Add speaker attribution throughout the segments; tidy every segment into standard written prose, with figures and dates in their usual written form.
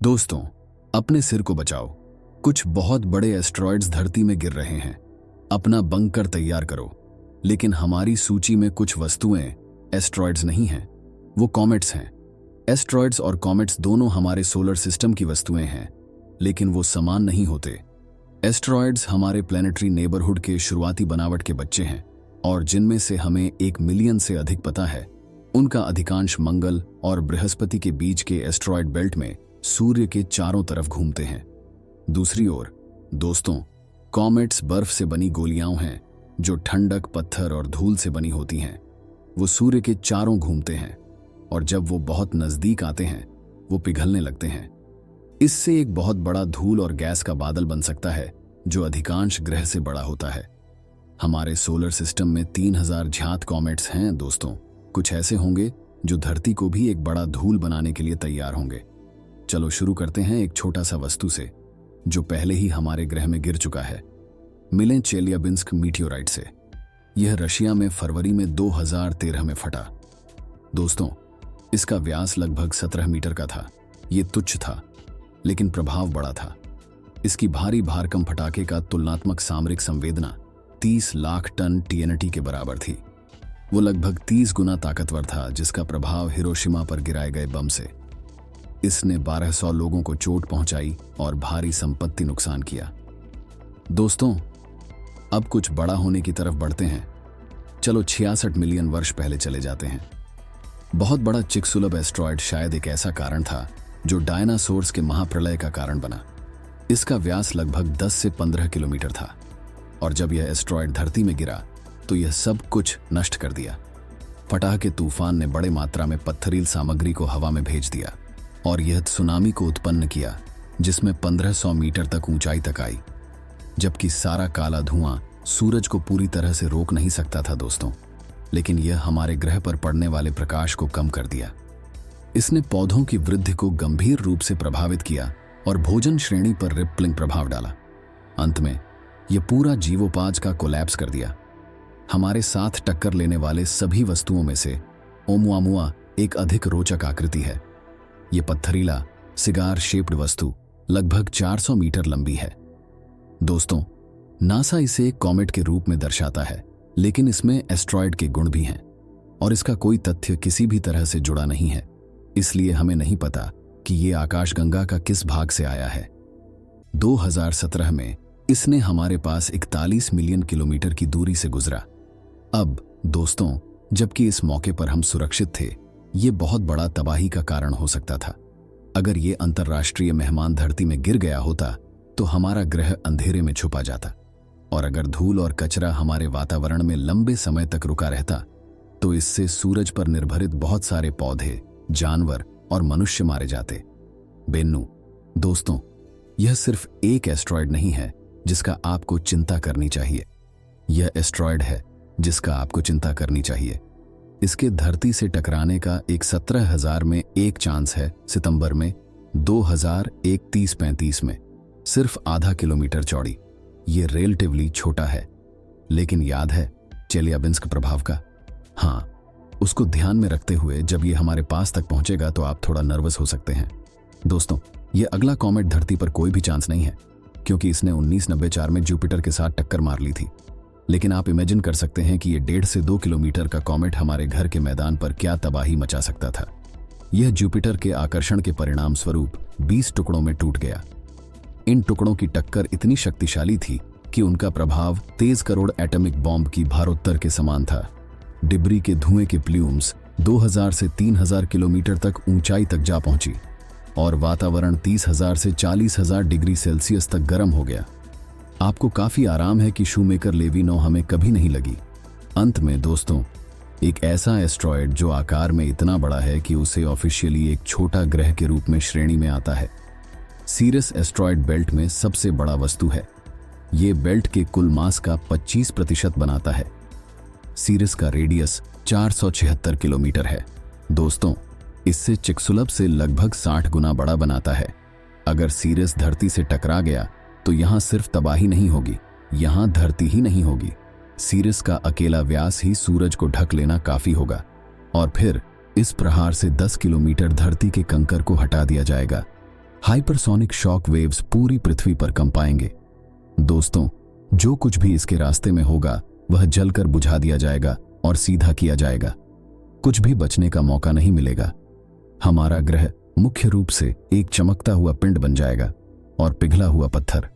Speaker 1: दोस्तों, अपने सिर को बचाओ। कुछ बहुत बड़े एस्ट्रॉयड्स धरती में गिर रहे हैं। अपना बंकर तैयार करो। लेकिन हमारी सूची में कुछ वस्तुएं एस्ट्रॉयड्स नहीं हैं, वो कॉमेट्स हैं। एस्ट्रॉयड्स और कॉमेट्स दोनों हमारे सोलर सिस्टम की वस्तुएं हैं, लेकिन वो समान नहीं होते। एस्ट्रॉयड्स हमारे प्लैनेटरी नेबरहुड के शुरुआती बनावट के बच्चे हैं, और जिनमें से हमें 1 मिलियन से अधिक पता है, उनका अधिकांश मंगल और बृहस्पति के बीच के एस्ट्रॉयड बेल्ट में सूर्य के चारों तरफ घूमते हैं। दूसरी ओर दोस्तों, कॉमेट्स बर्फ से बनी गोलियां हैं जो ठंडक, पत्थर और धूल से बनी होती हैं। वो सूर्य के चारों घूमते हैं, और जब वो बहुत नजदीक आते हैं वो पिघलने लगते हैं। इससे एक बहुत बड़ा धूल और गैस का बादल बन सकता है जो अधिकांश ग्रह से बड़ा होता है। हमारे सोलर सिस्टम में 3000 ज्ञात कॉमेट्स हैं दोस्तों। कुछ ऐसे होंगे जो धरती को भी एक बड़ा धूल बनाने के लिए तैयार होंगे। चलो शुरू करते हैं एक छोटा सा वस्तु से जो पहले ही हमारे ग्रह में गिर चुका है। मिलें चेलियाबिंस्क मीटियोराइट से। यह रशिया में फरवरी में 2013 में फटा। दोस्तों, इसका व्यास लगभग 17 मीटर का था। ये तुच्छ था, लेकिन प्रभाव बड़ा था। इसकी भारी भारकम फटाके का तुलनात्मक सामरिक संवेदना 30 लाख टन TNT के बराबर थी। वो लगभग 30 गुना ताकतवर था, जिसका प्रभाव हिरोशिमा पर गिराए गए बम से। इसने 1200 लोगों को चोट पहुंचाई और भारी संपत्ति नुकसान किया। दोस्तों, अब कुछ बड़ा होने की तरफ बढ़ते हैं। चलो 66 मिलियन वर्ष पहले चले जाते हैं। बहुत बड़ा चिकसुलभ एस्ट्रॉयड शायद एक ऐसा कारण था जो डायनासोर्स के महाप्रलय का कारण बना। इसका व्यास लगभग 10 से 15 किलोमीटर था, और जब यह एस्ट्रॉयड धरती में गिरा तो यह सब कुछ नष्ट कर दिया। फटाह के तूफान ने बड़े मात्रा में पत्थरील सामग्री को हवा में भेज दिया, और यह सुनामी को उत्पन्न किया जिसमें 1500 मीटर तक ऊंचाई तक आई। जबकि सारा काला धुआं सूरज को पूरी तरह से रोक नहीं सकता था दोस्तों, लेकिन यह हमारे ग्रह पर पड़ने वाले प्रकाश को कम कर दिया। इसने पौधों की वृद्धि को गंभीर रूप से प्रभावित किया और भोजन श्रेणी पर रिपलिंग प्रभाव डाला। अंत में यह पूरा जीवोपाज का कोलैप्स कर दिया। हमारे साथ टक्कर लेने वाले सभी वस्तुओं में से ओमुआमुआ एक अधिक रोचक आकृति है। यह पत्थरीला सिगार शेप्ड वस्तु लगभग 400 मीटर लंबी है। दोस्तों, नासा इसे एक कॉमेट के रूप में दर्शाता है, लेकिन इसमें एस्ट्रॉयड के गुण भी हैं, और इसका कोई तथ्य किसी भी तरह से जुड़ा नहीं है। इसलिए हमें नहीं पता कि यह आकाशगंगा का किस भाग से आया है। 2017 में इसने हमारे पास 41 मिलियन किलोमीटर की दूरी से गुजरा। अब दोस्तों, जबकि इस मौके पर हम सुरक्षित थे, ये बहुत बड़ा तबाही का कारण हो सकता था। अगर ये अंतर्राष्ट्रीय मेहमान धरती में गिर गया होता तो हमारा ग्रह अंधेरे में छुपा जाता, और अगर धूल और कचरा हमारे वातावरण में लंबे समय तक रुका रहता तो इससे सूरज पर निर्भरित बहुत सारे पौधे, जानवर और मनुष्य मारे जाते। बेन्नू दोस्तों, यह सिर्फ एक एस्ट्रॉयड नहीं है जिसका आपको चिंता करनी चाहिए। यह एस्ट्रॉयड है जिसका आपको चिंता करनी चाहिए। इसके धरती से टकराने का एक 17,000 में एक चांस है। सितंबर में 2031-35 में सिर्फ आधा किलोमीटर चौड़ी। ये रिलेटिवली छोटा है, लेकिन याद है चेलियाबिंस्क प्रभाव का? हाँ, उसको ध्यान में रखते हुए जब ये हमारे पास तक पहुंचेगा तो आप थोड़ा नर्वस हो सकते हैं। दोस्तों, ये अगला कॉमेट धरती पर कोई भी चांस नहीं है, क्योंकि इसने 1994 में जुपिटर के साथ टक्कर मार ली थी। लेकिन आप इमेजिन कर सकते हैं कि ये 1.5 से 2 किलोमीटर का कॉमेट हमारे घर के मैदान पर क्या तबाही मचा सकता था। यह जुपिटर के आकर्षण के परिणाम स्वरूप 20 टुकड़ों में टूट गया। इन टुकड़ों की टक्कर इतनी शक्तिशाली थी कि उनका प्रभाव 23 करोड़ एटॉमिक बॉम्ब की भारोत्तर के समान था। डिब्री के धुएं के प्ल्यूम्स 2000 से 3000 किलोमीटर तक ऊंचाई तक जा पहुंची, और वातावरण 30,000 से 40,000 डिग्री सेल्सियस तक गर्म हो गया। आपको काफी आराम है कि शूमेकर लेवी 9 हमें कभी नहीं लगी। अंत में दोस्तों, एक ऐसा एस्ट्रॉयड जो आकार में इतना बड़ा है कि उसे ऑफिशियली एक छोटा ग्रह के रूप में श्रेणी में आता है। सीरियस एस्ट्रॉयड बेल्ट में सबसे बड़ा वस्तु है। ये बेल्ट के कुल मास का 25% बनाता है। सीरियस का रेडियस 476 किलोमीटर है। दोस्तों, इससे चिकसुलभ से लगभग 60 गुना बड़ा बनाता है। अगर सीरियस धरती से टकरा गया तो यहां सिर्फ तबाही नहीं होगी, यहां धरती ही नहीं होगी। सीरियस का अकेला व्यास ही सूरज को ढक लेना काफी होगा, और फिर इस प्रहार से 10 किलोमीटर धरती के कंकर को हटा दिया जाएगा। हाइपरसोनिक शॉक वेव्स पूरी पृथ्वी पर कंपाएंगे। दोस्तों, जो कुछ भी इसके रास्ते में होगा वह जलकर बुझा दिया जाएगा और सीधा किया जाएगा। कुछ भी बचने का मौका नहीं मिलेगा। हमारा ग्रह मुख्य रूप से एक चमकता हुआ पिंड बन जाएगा और पिघला हुआ पत्थर।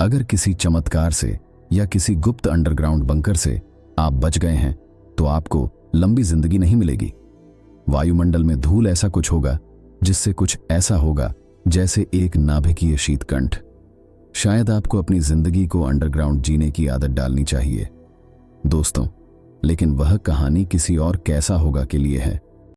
Speaker 1: अगर किसी चमत्कार से या किसी गुप्त अंडरग्राउंड बंकर से आप बच गए हैं तो आपको लंबी जिंदगी नहीं मिलेगी। वायुमंडल में धूल ऐसा कुछ होगा जिससे कुछ ऐसा होगा जैसे एक नाभिकीय शीतकंठ। शायद आपको अपनी जिंदगी को अंडरग्राउंड जीने की आदत डालनी चाहिए। दोस्तों, लेकिन वह कहानी किसी और कैसा होगा के लिए है।